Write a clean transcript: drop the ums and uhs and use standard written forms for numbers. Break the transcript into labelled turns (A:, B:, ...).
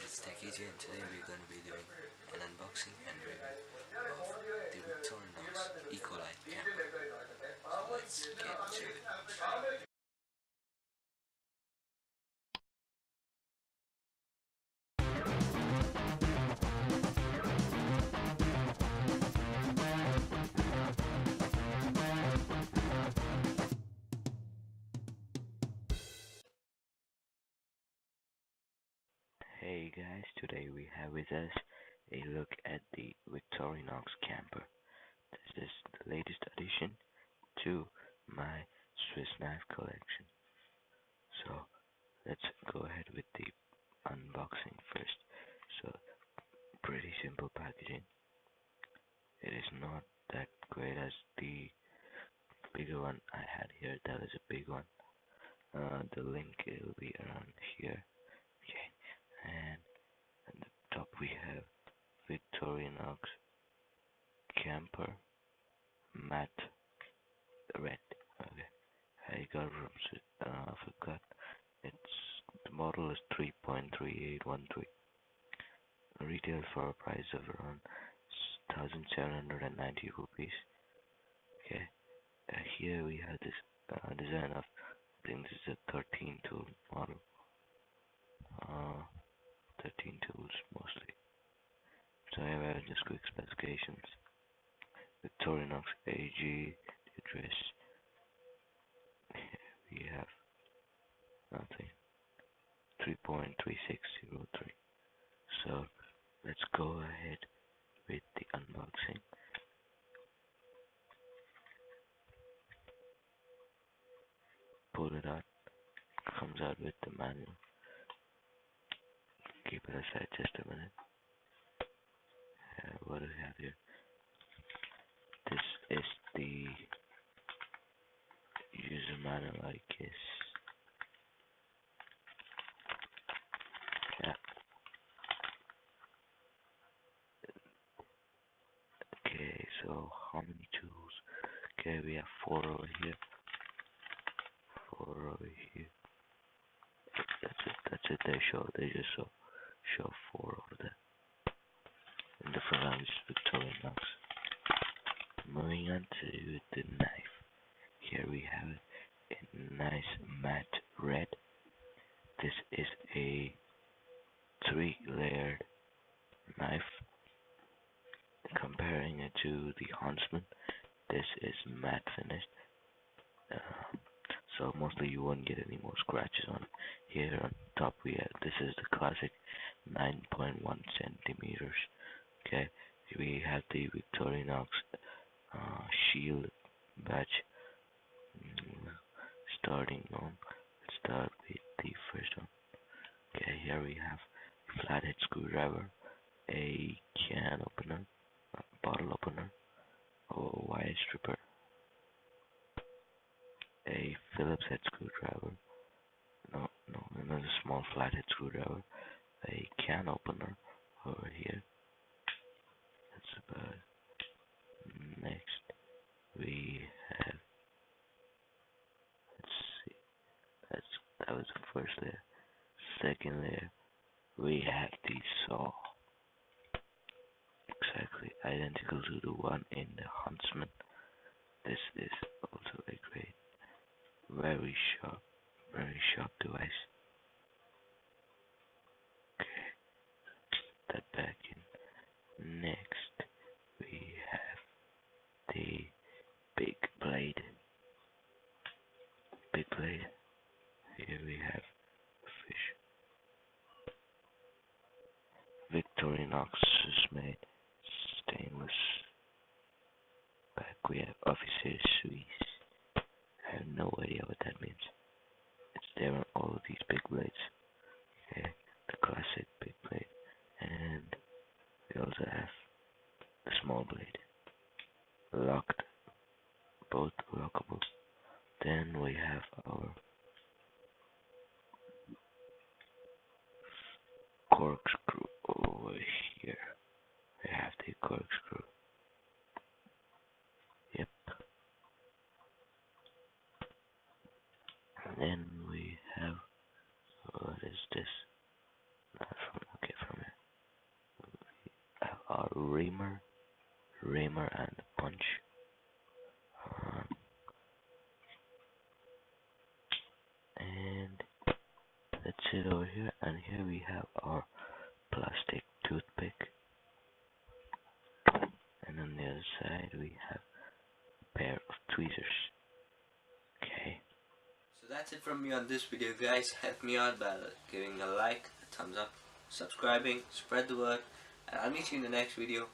A: it's Tech Easy, and today we're going to be doing an unboxing and review of the Victorinox Ecoline camper. So let's get to it. Hey guys, today we have with us a look at the Victorinox Camper. This is the latest addition to my Swiss knife collection. So let's go ahead with the unboxing first. So pretty simple packaging. It is not that great as the bigger one I had here. That is a big one. The link will be around here. Okay, and at the top we have Victorinox Camper matte red. Okay, I got it from forgot. It's the model is 3.3813. Retail for a price of around 1,790 rupees. Okay, here we have this design of, I think this is a 13 tool model. 13 tools mostly. So I have just quick specifications. Victorinox AG, the address. We have nothing. 3.3603. So let's go ahead with the unboxing. Pull it out. Comes out with the manual. Keep it aside just a minute. What do we have here? This is the user manual, I guess. Yeah. Okay, so how many tools? Okay, we have 4 over here. 4 over here. That's it. They just show 4 over there. In the front is Victorinox. Moving on to the knife. Here we have a nice matte red. This is a 3-layered knife. Comparing it to the Huntsman, this is matte finished. So mostly you won't get any more scratches on it. Here on top we have, this is the classic 9.1 centimeters. Okay, we have the Victorinox shield badge. Starting on, let's start with the first one. Okay, here we have flathead screwdriver, a can opener, a bottle opener, a wire stripper, a Phillips head screwdriver, another small flathead screwdriver, a can opener over here. That's about it. Next we have, let's see, that was the first layer. Second layer we have the saw, exactly identical to the one in the Huntsman. This is also a great, very sharp device. Okay, that back in. Next we have the big blade. Here we have fish. Victorinox is made stainless. Back we have officer Suisse. I have no idea what that means. It's there on all of these big blades. Okay, the classic big blade. And we also have the small blade. Locked, both lockable. Then we have our corkscrew over here. We have the corkscrew. Yep. And then we have, what is this? Okay, our reamer and punch. Um, and that's it over here. And here we have our plastic toothpick. And on the other side we have a pair of tweezers. Okay. So that's it from me on this video, guys. Help me out by giving a like, a thumbs up, subscribing, spread the word, and I'll meet you in the next video.